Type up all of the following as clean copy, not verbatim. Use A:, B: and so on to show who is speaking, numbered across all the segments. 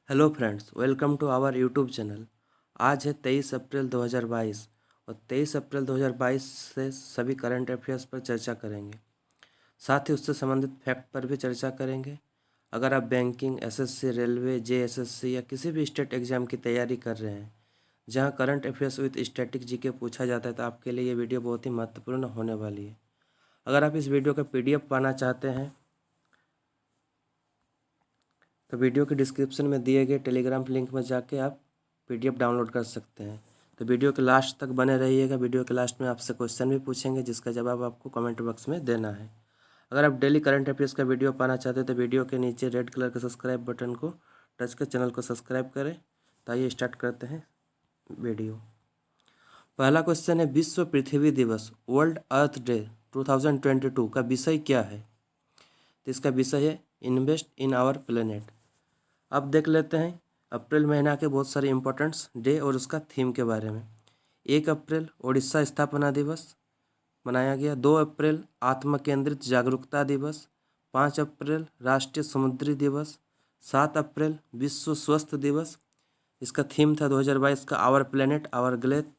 A: Hello friends, welcome to our YouTube channel. आज है 23 अप्रैल 2022 और 23 अप्रैल 2022 से सभी करंट अफेयर्स पर चर्चा करेंगे। साथ ही उससे संबंधित फैक्ट पर भी चर्चा करेंगे। अगर आप बैंकिंग, एसएससी, रेलवे, जेएसएससी या किसी भी स्टेट एग्जाम की तैयारी कर रहे हैं जहां current affairs with static GK पूछा जाता है तो आपके लिए ये वीडियो बहुत ही महत्वपूर्ण होने वाली है। अगर आप इस वीडियो का पीडीएफ पाना चाहते हैं तो वीडियो के डिस्क्रिप्शन में दिए गए टेलीग्राम लिंक में जाके आप पीडीएफ डाउनलोड कर सकते हैं। तो वीडियो के लास्ट तक बने रहिएगा। वीडियो के लास्ट में आपसे क्वेश्चन भी पूछेंगे जिसका जवाब आपको कमेंट बॉक्स में देना है। अगर आप डेली करंट अफेयर्स का वीडियो पाना चाहते हैं तो वीडियो के नीचे रेड कलर के सब्सक्राइब बटन को टच कर चैनल को सब्सक्राइब करें। तो आइए स्टार्ट करते हैं वीडियो। पहला क्वेश्चन है, विश्व पृथ्वी दिवस वर्ल्ड अर्थ डे 2022 का विषय क्या है? तो इसका विषय है इन्वेस्ट इन आवर प्लेनेट। अब देख लेते हैं अप्रैल महीना के बहुत सारे इम्पोर्टेंट्स डे और उसका थीम के बारे में। 1 अप्रैल उड़ीसा स्थापना दिवस मनाया गया। 2 अप्रैल आत्म केंद्रित जागरूकता दिवस। 5 अप्रैल राष्ट्रीय समुद्री दिवस। 7 अप्रैल विश्व स्वास्थ्य दिवस। इसका थीम था 2022 का आवर प्लेनेट आवर ग्लेथ।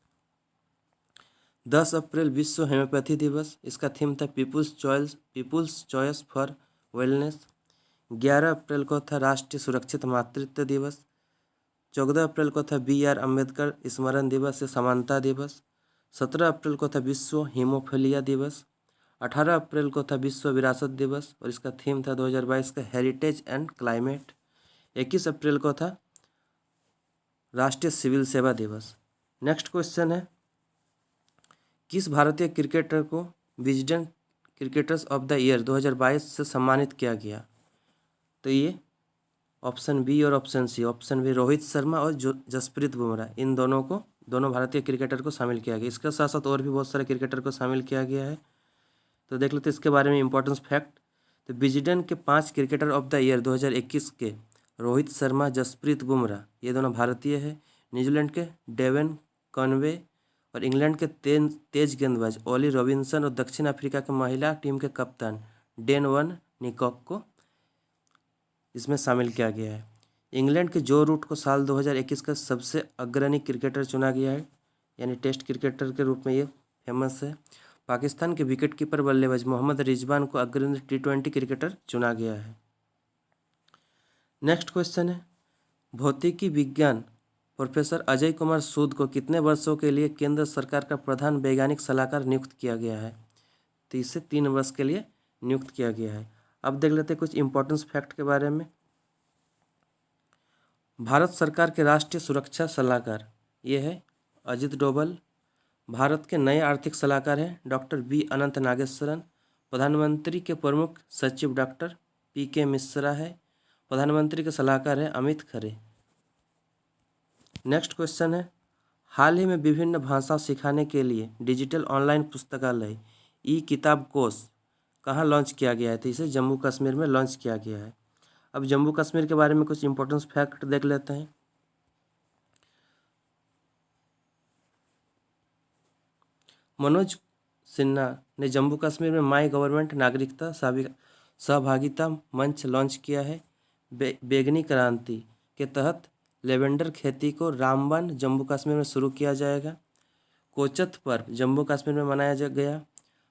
A: 10 अप्रैल विश्व होम्योपैथी दिवस। इसका थीम था पीपुल्स चॉइस फॉर वेलनेस। 11 अप्रैल को था राष्ट्रीय सुरक्षित मातृत्व दिवस। 14 अप्रैल को था BR अम्बेडकर स्मरण दिवस या समानता दिवस। 17 अप्रैल को था विश्व हीमोफीलिया दिवस। 18 अप्रैल को था विश्व विरासत दिवस और इसका थीम था 2022 का हेरिटेज एंड क्लाइमेट। 21 अप्रैल को था राष्ट्रीय सिविल सेवा दिवस। नेक्स्ट क्वेश्चन है, किस भारतीय क्रिकेटर को Wisden cricketers of the year 2022 से सम्मानित किया गया? तो ये ऑप्शन बी और option C. Option B Rohit Sharma और जसप्रीत बुमराह, इन दोनों भारतीय क्रिकेटर को शामिल किया गया। इसके साथ साथ और भी बहुत सारे क्रिकेटर को शामिल किया गया है। तो देख लेते हैं इसके बारे में इंपॉर्टेंस फैक्ट। तो विजडन के 5 क्रिकेटर ऑफ द ईयर 2021 के रोहित शर्मा, जसप्रीत बुमराह, ये दोनों भारतीय हैं। न्यूजीलैंड के डेवन कॉनवे और इंग्लैंड के तेज गेंदबाज ओली रॉबिन्सन और दक्षिण अफ्रीका के महिला टीम के कप्तान डेन वन निकॉक को इसमें शामिल किया गया है। इंग्लैंड के जो रूट को साल 2021 का सबसे अग्रणी क्रिकेटर चुना गया है, यानी टेस्ट क्रिकेटर के रूप में ये फेमस है। पाकिस्तान के विकेटकीपर बल्लेबाज मोहम्मद रिजवान को अग्रणी T20 क्रिकेटर चुना गया है। नेक्स्ट क्वेश्चन है, भौतिकी विज्ञान प्रोफेसर अजय कुमार सूद को कितने वर्षों के लिए केंद्र सरकार का प्रधान वैज्ञानिक सलाहकार नियुक्त किया गया है? तो इसे 3 वर्ष के लिए नियुक्त किया गया है। अब देख लेते हैं कुछ इंपॉर्टेंस फैक्ट के बारे में। भारत सरकार के राष्ट्रीय सुरक्षा सलाहकार ये है अजित डोभाल। भारत के नए आर्थिक सलाहकार हैं डॉक्टर बी अनंत नागेश्वरन। प्रधानमंत्री के प्रमुख सचिव डॉक्टर PK मिश्रा है। प्रधानमंत्री के सलाहकार हैं अमित खरे। नेक्स्ट क्वेश्चन है, हाल ही में विभिन्न भाषा सिखाने के लिए डिजिटल ऑनलाइन पुस्तकालय किताब कोष कहाँ लॉन्च किया गया है? तो इसे जम्मू कश्मीर में लॉन्च किया गया है। अब जम्मू कश्मीर के बारे में कुछ इंपॉर्टेंस फैक्ट देख लेते हैं। मनोज सिन्हा ने जम्मू कश्मीर में माई गवर्नमेंट नागरिकता सहभागिता मंच लॉन्च किया है। बेगनी क्रांति के तहत लेवेंडर खेती को रामबन जम्मू कश्मीर में शुरू किया जाएगा। कोचत पर्व जम्मू कश्मीर में मनाया गया।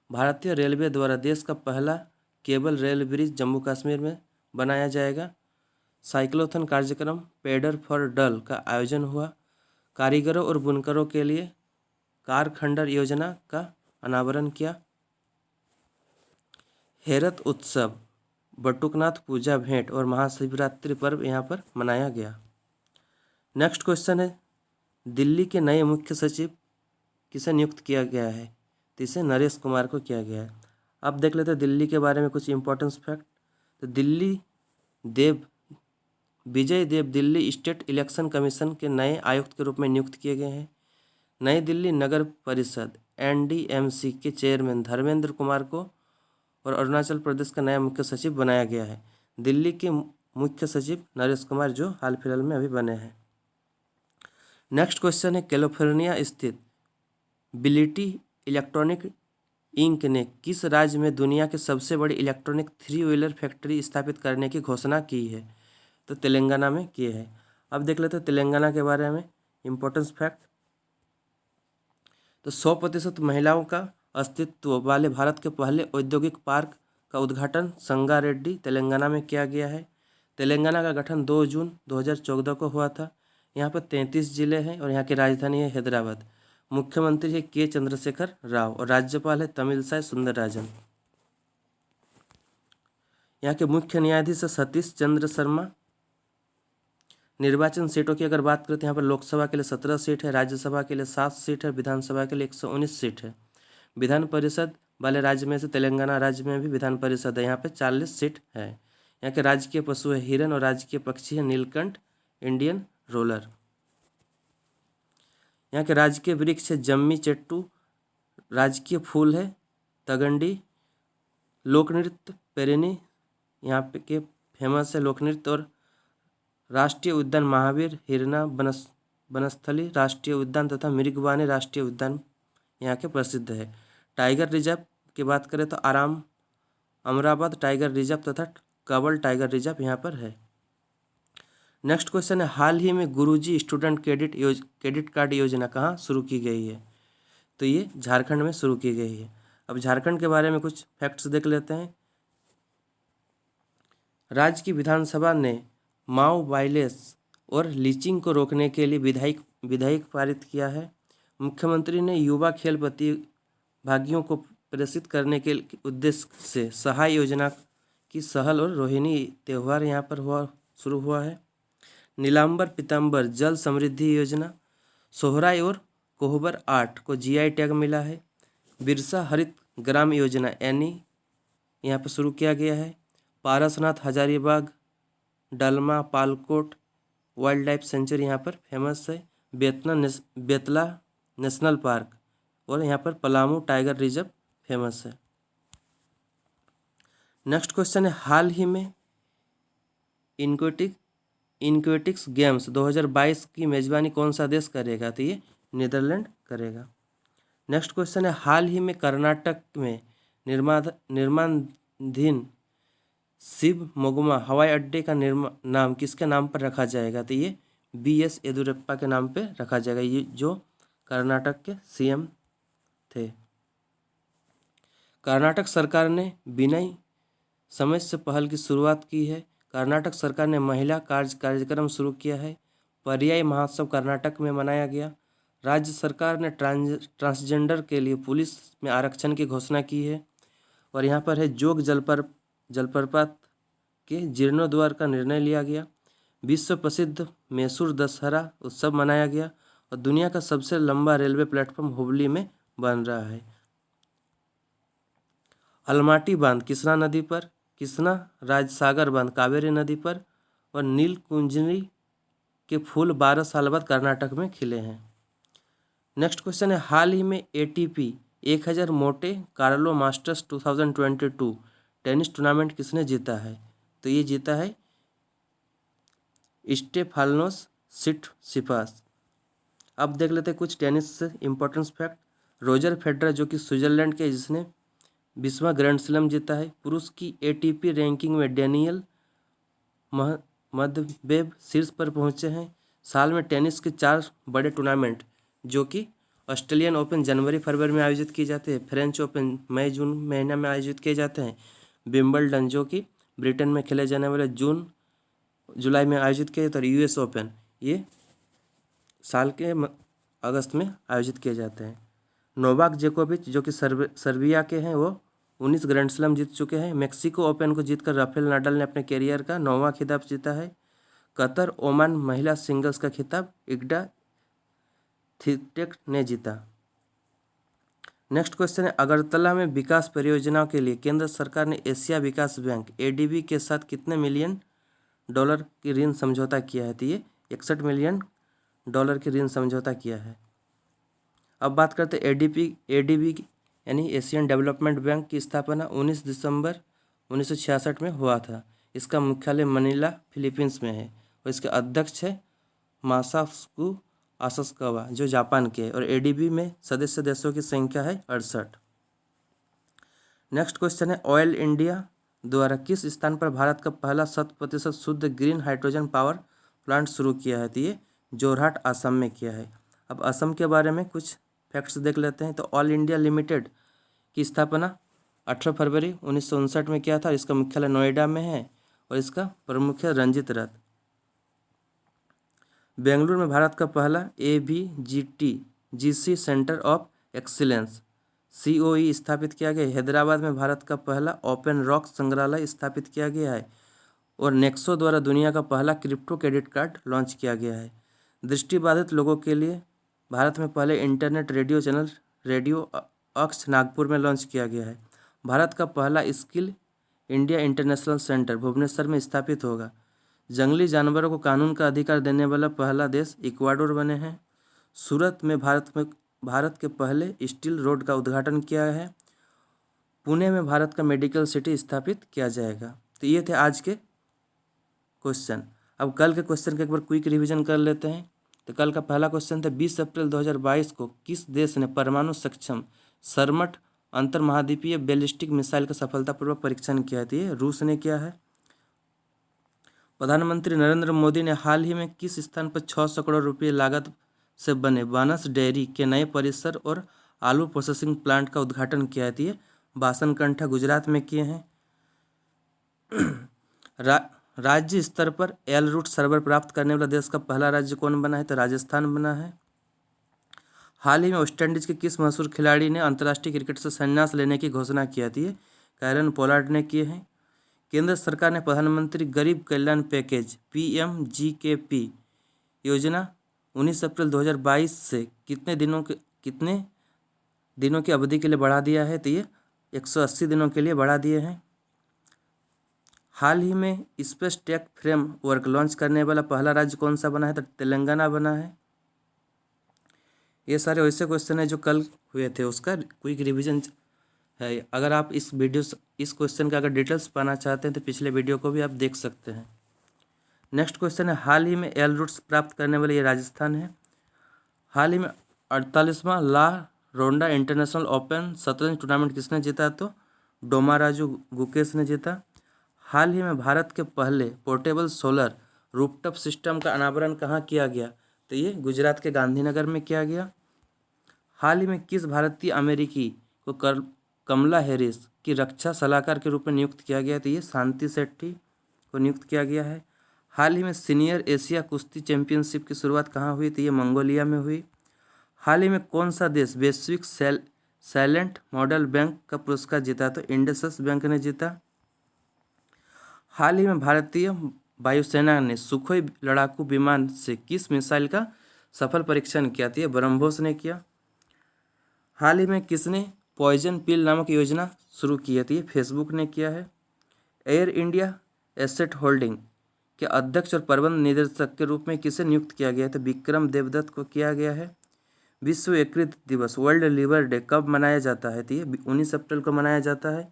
A: भारतीय रेलवे द्वारा देश का पहला cable rail bridge Jammu Kashmir में बनाया जाएगा। साइक्लोथन कार्यक्रम पेडर फॉर डल का आयोजन हुआ। कारीगरों और बुनकरों के लिए कारखंडर योजना का अनावरण किया। हेरत उत्सव, बटुकनाथ पूजा, भेंट और महाशिवरात्रि पर्व यहाँ पर मनाया गया। नेक्स्ट क्वेश्चन है, दिल्ली के नए मुख्य सचिव किसे नियुक्त किया गया है? तो इसे नरेश कुमार को किया गया है। अब देख लेते हैं दिल्ली के बारे में कुछ इंपॉर्टेंस फैक्ट। तो विजय देव दिल्ली स्टेट इलेक्शन कमीशन के नए आयुक्त के रूप में नियुक्त किए गए हैं। नई दिल्ली नगर परिषद NDMC के चेयरमैन धर्मेंद्र कुमार को और अरुणाचल प्रदेश का नया मुख्य सचिव बनाया गया है। दिल्ली के मुख्य सचिव नरेश कुमार जो हाल फिलहाल में अभी बने हैं। नेक्स्ट क्वेश्चन है, कैलिफोर्निया स्थित बिलिटी इलेक्ट्रॉनिक इंक ने किस राज्य में दुनिया के सबसे बड़ी इलेक्ट्रॉनिक 3 व्हीलर फैक्ट्री स्थापित करने की घोषणा की है? तो तेलंगाना में की है। अब देख लेते हैं तेलंगाना के बारे में इम्पोर्टेंस फैक्ट। तो 100% महिलाओं का अस्तित्व वाले भारत के पहले औद्योगिक पार्क का उद्घाटन संगारेड्डी तेलंगाना में किया गया है। तेलंगाना का गठन 2 जून 2014 को हुआ था। यहाँ पर 33 जिले हैं और यहाँ की राजधानी है हैदराबाद। मुख्यमंत्री है के चंद्रशेखर राव और राज्यपाल है तमिलसाई सुंदरराजन। यहाँ के मुख्य न्यायाधीश है सतीश चंद्र शर्मा। निर्वाचन सीटों की अगर बात करते हैं, यहाँ पर लोकसभा के लिए 17 सीट है, राज्यसभा के लिए 7 सीट है, विधानसभा के लिए 119 सीट है। विधान परिषद वाले राज्य में से तेलंगाना राज्य में भी विधान परिषद है, यहाँ पे 40 सीट है। यहाँ के राजकीय पशु है हिरन और राजकीय पक्षी है नीलकंठ इंडियन रोलर। यहाँ के राजकीय वृक्ष है जम्मी चेट्टू। राजकीय फूल है तगंडी। लोक नृत्य पेरिनी यहाँ पे के फेमस है लोक नृत्य। और राष्ट्रीय उद्यान महावीर हिरना बनस्थली राष्ट्रीय उद्यान तथा मृगवानी राष्ट्रीय उद्यान यहाँ के प्रसिद्ध है। टाइगर रिजर्व की बात करें तो अमराबाद टाइगर रिजर्व तथा काबल टाइगर रिजर्व यहाँ पर है। नेक्स्ट क्वेश्चन है हाल ही में गुरुजी स्टूडेंट क्रेडिट कार्ड योजना कहाँ शुरू की गई है? तो ये झारखंड में शुरू की गई है। अब झारखंड के बारे में कुछ फैक्ट्स देख लेते हैं। राज्य की विधानसभा ने माओ वायलेंस और लीचिंग को रोकने के लिए विधायक पारित किया है। मुख्यमंत्री ने युवा खेल प्रतिभागियों को प्रेरित करने के उद्देश्य से सहाय योजना की सहल और रोहिणी त्यौहार यहाँ पर शुरू हुआ है। नीलांबर पीताम्बर जल समृद्धि योजना, सोहराय और कोहबर आर्ट को जीआई टैग मिला है। बिरसा हरित ग्राम योजना यानी यहाँ पर शुरू किया गया है। Parasnath Hazaribagh Dalma Palkot wildlife sanctuary यहाँ पर फेमस है। बेतला नेशनल पार्क और यहाँ पर पलामू टाइगर रिजर्व फेमस है। नेक्स्ट क्वेश्चन है हाल ही में इनक्वेटिक्स गेम्स 2022 की मेजबानी कौन सा देश करेगा? तो ये नीदरलैंड करेगा। नेक्स्ट क्वेश्चन है हाल ही में कर्नाटक में निर्माणाधीन शिव मोगमा हवाई अड्डे का नाम किसके नाम पर रखा जाएगा? तो ये BS येदियुरप्पा के नाम पे रखा जाएगा, ये जो कर्नाटक के CM थे। कर्नाटक सरकार ने विनय समझ से पहल की शुरुआत की है। कर्नाटक सरकार ने महिला कार्यक्रम शुरू किया है। पर्याय महोत्सव कर्नाटक में मनाया गया। राज्य सरकार ने ट्रांसजेंडर के लिए पुलिस में आरक्षण की घोषणा की है। और यहाँ पर है जोग जलप्रपात के जीर्णोद्धार का निर्णय लिया गया। विश्व प्रसिद्ध मैसूर दशहरा उत्सव मनाया गया। और दुनिया का सबसे लंबा रेलवे प्लेटफॉर्म हुबली में बन रहा है। अलमाटी बांध कृष्णा नदी पर, कृष्णा राजसागर बांध कावेरी नदी पर और नीलकुंजनी के फूल 12 साल बाद कर्नाटक में खिले हैं। नेक्स्ट क्वेश्चन है हाल ही में ATP 1000 मोटे कार्लो मास्टर्स 2022 टेनिस टूर्नामेंट किसने जीता है? तो ये जीता है स्टेफानोस सिटसिपास। अब देख लेते हैं कुछ टेनिस से इम्पोर्टेंस फैक्ट। रोजर फेडरर जो कि स्विट्जरलैंड के, जिसने 20वां ग्रैंड स्लैम जीता है। पुरुष की ATP रैंकिंग में डेनियल मेदवेदेव शीर्ष पर पहुंचे हैं। साल में टेनिस के 4 बड़े टूर्नामेंट जो कि ऑस्ट्रेलियन ओपन जनवरी फरवरी में आयोजित किए जाते हैं, फ्रेंच ओपन मई जून महीना में आयोजित किए जाते हैं, विंबलडन जो कि ब्रिटेन में खेले जाने वाले जून जुलाई में आयोजित किए जाते हैं, और US ओपन ये साल के अगस्त में आयोजित किए जाते हैं। नोवाक जोकोविच जो कि सर्बिया के हैं, वो 19 ग्रैंड स्लैम जीत चुके हैं। मैक्सिको ओपन को जीतकर राफेल नाडाल ने अपने कैरियर का 9वां खिताब जीता है। कतर ओमान महिला सिंगल्स का खिताब इग्डा थिटेक ने जीता। नेक्स्ट क्वेश्चन है अगरतला में विकास परियोजनाओं के लिए केंद्र सरकार ने एशिया विकास बैंक ADB के साथ कितने मिलियन डॉलर की ऋण समझौता किया है? तो ये 61 मिलियन डॉलर की ऋण समझौता किया है। अब बात करते हैं ADB यानी एशियन डेवलपमेंट बैंक की स्थापना 19 दिसंबर 1966 में हुआ था। इसका मुख्यालय मनीला फिलीपींस में है और इसके अध्यक्ष है मासाफ्कू आसाकावा जो जापान के है। और ADB में सदस्य देशों की संख्या है 68। नेक्स्ट क्वेश्चन है ऑयल इंडिया द्वारा किस स्थान पर भारत का पहला 100% शुद्ध ग्रीन हाइड्रोजन पावर प्लांट शुरू किया है? तो ये जोरहाट असम में किया है। अब असम के बारे में कुछ फैक्ट्स देख लेते हैं। तो ऑल इंडिया लिमिटेड की स्थापना 18 फरवरी 1959 में किया था। इसका मुख्यालय नोएडा में है और इसका प्रमुख है रंजित रथ। बेंगलुरु में भारत का पहला ABGTGC centre of excellence COE स्थापित किया गया। हैदराबाद में भारत का पहला ओपन रॉक संग्रहालय स्थापित किया गया है और नेक्सो द्वारा दुनिया का पहला क्रिप्टो क्रेडिट कार्ड लॉन्च किया गया है। दृष्टिबाधित लोगों के लिए भारत में पहले इंटरनेट रेडियो चैनल रेडियो अक्ष नागपुर में लॉन्च किया गया है। भारत का पहला skill India international centre Bhubaneswar में स्थापित होगा। जंगली जानवरों को कानून का अधिकार देने वाला पहला देश इक्वाडोर बने हैं। सूरत में भारत के पहले स्टील रोड का उद्घाटन किया है। पुणे में भारत का मेडिकल सिटी स्थापित किया जाएगा। तो ये थे आज के क्वेश्चन। अब कल के क्वेश्चन का एक बार क्विक रिवीजन कर लेते हैं। तो कल का पहला क्वेश्चन था 20 अप्रैल 2022 को किस देश ने परमाणु सक्षम सरमट अंतर्महाद्वीपीय बैलिस्टिक मिसाइल का सफलतापूर्वक परीक्षण किया? तो ये रूस ने किया है। प्रधानमंत्री नरेंद्र मोदी ने हाल ही में किस स्थान पर 600 करोड़ रुपये लागत से बने बानस डेयरी के नए परिसर और आलू प्रोसेसिंग प्लांट का उद्घाटन किया है? तो ये बासनकंठा गुजरात में किए हैं। राज्य स्तर पर एल रूट सर्वर प्राप्त करने वाला देश का पहला राज्य कौन बना है? तो राजस्थान बना है। हाल ही में वेस्टइंडीज के किस मशहूर खिलाड़ी ने अंतर्राष्ट्रीय क्रिकेट से संन्यास लेने की घोषणा की थी? कैरन पोलार्ड ने किए हैं। केंद्र सरकार ने प्रधानमंत्री गरीब कल्याण पैकेज PMGKP योजना 19 अप्रैल 2022 से कितने दिनों की अवधि के लिए बढ़ा दिया है? तो ये 180 दिनों के लिए बढ़ा दिए हैं। हाल ही में स्पेस टेक फ्रेमवर्क लॉन्च करने वाला पहला राज्य कौन सा बना है? तो तेलंगाना बना है। ये सारे वैसे क्वेश्चन है जो कल हुए थे, उसका क्विक रिवीजन है। अगर आप इस क्वेश्चन का अगर डिटेल्स पाना चाहते हैं तो पिछले वीडियो को भी आप देख सकते हैं। नेक्स्ट क्वेश्चन है हाल ही में एल रूट्स प्राप्त करने वाले ये राजस्थान है। हाल ही में 48वां ला रोंडा इंटरनेशनल ओपन शतरंज टूर्नामेंट किसने जीता? तो डोमाराजू गुकेश ने जीता। हाल ही में भारत के पहले पोर्टेबल सोलर रूफटॉप सिस्टम का अनावरण कहाँ किया गया? तो ये गुजरात के गांधीनगर में किया गया। हाल ही में किस भारतीय अमेरिकी को कमला हैरिस की रक्षा सलाहकार के रूप में नियुक्त किया गया? तो ये शांति शेट्टी को नियुक्त किया गया है। हाल ही में सीनियर एशिया कुश्ती चैंपियनशिप की शुरुआत कहाँ हुई? तो ये मंगोलिया में हुई। हाल ही में कौन सा देश वैश्विक साइलेंट मॉडल बैंक का पुरस्कार जीता? तो इंडसस बैंक ने जीता। हाल ही में भारतीय वायुसेना ने सुखोई लड़ाकू विमान से किस मिसाइल का सफल परीक्षण किया? तो ये ब्रह्मोस ने किया। हाल ही में किसने पॉइजन पिल नामक योजना शुरू की है? तो ये फेसबुक ने किया है। एयर इंडिया एसेट होल्डिंग के अध्यक्ष और प्रबंध निदेशक के रूप में किसे नियुक्त किया गया है? तो विक्रम देवदत्त को किया गया है। विश्व यकृत दिवस वर्ल्ड लिवर डे कब मनाया जाता है? तो ये 19 अप्रैल को मनाया जाता है।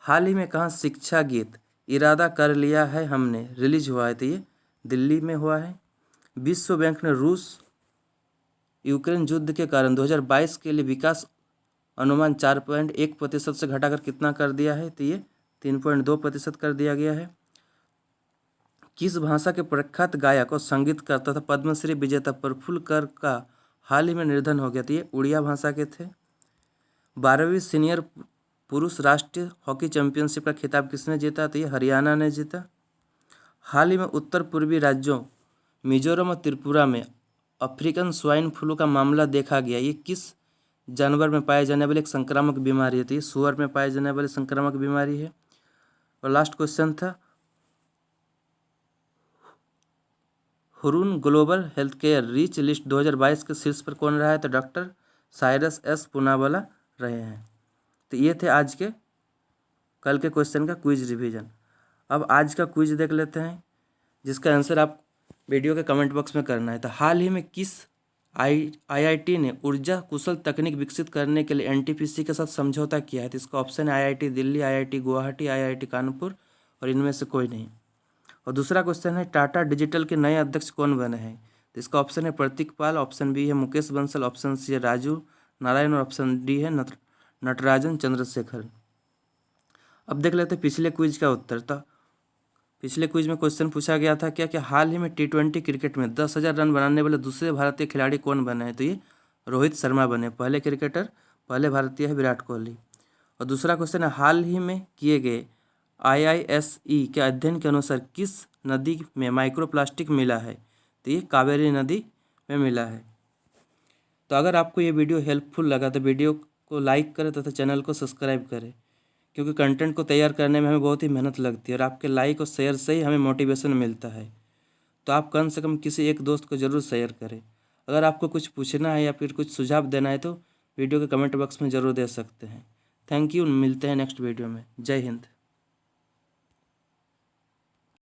A: हाल ही में कहाँ शिक्षा गीत इरादा कर लिया है हमने रिलीज हुआ है? तो ये दिल्ली में हुआ है। विश्व बैंक ने रूस यूक्रेन युद्ध के कारण 2022 के लिए विकास अनुमान 4.1% से घटाकर कितना कर दिया है? तो ये 3.2% कर दिया गया है। किस भाषा के प्रख्यात गायक और संगीतकार तथा पद्मश्री विजेता प्रफुल्ल कर का हाल ही में निधन हो गया? तो ये उड़िया भाषा के थे। 12वीं सीनियर पुरुष राष्ट्रीय हॉकी चैंपियनशिप का खिताब किसने जीता? तो ये हरियाणा ने जीता। हाल ही में उत्तर पूर्वी राज्यों मिजोरम और त्रिपुरा में अफ्रीकन स्वाइन फ्लू का मामला देखा गया। ये किस जानवर में पाए जाने वाली एक संक्रामक बीमारी है? तो ये सुअर में पाए जाने वाली संक्रामक बीमारी है। और लास्ट क्वेश्चन था Hurun global health care rich list 2022 के शीर्ष पर कौन रहा है? तो डॉक्टर साइरस एस पूनावाला रहे हैं। तो ये थे आज के कल के क्वेश्चन का क्विज रिवीजन। अब आज का क्विज देख लेते हैं जिसका आंसर आप वीडियो के कमेंट बॉक्स में करना है। तो हाल ही में किस IIT ने ऊर्जा कुशल तकनीक विकसित करने के लिए NTPC के साथ समझौता किया है? तो इसका ऑप्शन है IIT Delhi, IIT Guwahati, IIT Kanpur और इनमें से कोई नहीं। और दूसरा क्वेश्चन है टाटा डिजिटल के नए अध्यक्ष कौन बने हैं? तो इसका ऑप्शन है प्रतीक पाल, ऑप्शन बी है मुकेश बंसल, ऑप्शन सी है राजू नारायण और ऑप्शन डी है नटराजन चंद्रशेखर। अब देख लेते हैं पिछले क्विज का उत्तर। था पिछले क्विज में क्वेश्चन पूछा गया था क्या हाल ही में T20 क्रिकेट में 10,000 रन बनाने वाले दूसरे भारतीय खिलाड़ी कौन बने हैं? तो ये रोहित शर्मा बने। पहले क्रिकेटर, पहले भारतीय है विराट कोहली। और दूसरा क्वेश्चन है, हाल ही में किए गए IISE के अध्ययन के अनुसार किस नदी में माइक्रोप्लास्टिक मिला है? तो ये कावेरी नदी में मिला है। तो अगर आपको ये वीडियो हेल्पफुल लगा तो वीडियो को लाइक करें तथा चैनल को सब्सक्राइब करें, क्योंकि कंटेंट को तैयार करने में हमें बहुत ही मेहनत लगती है और आपके लाइक और शेयर से ही हमें मोटिवेशन मिलता है। तो आप कम से कम किसी एक दोस्त को ज़रूर शेयर करें। अगर आपको कुछ पूछना है या फिर कुछ सुझाव देना है तो वीडियो के कमेंट बॉक्स में ज़रूर दे सकते हैं। थैंक यू, मिलते हैं नेक्स्ट वीडियो में। जय हिंद।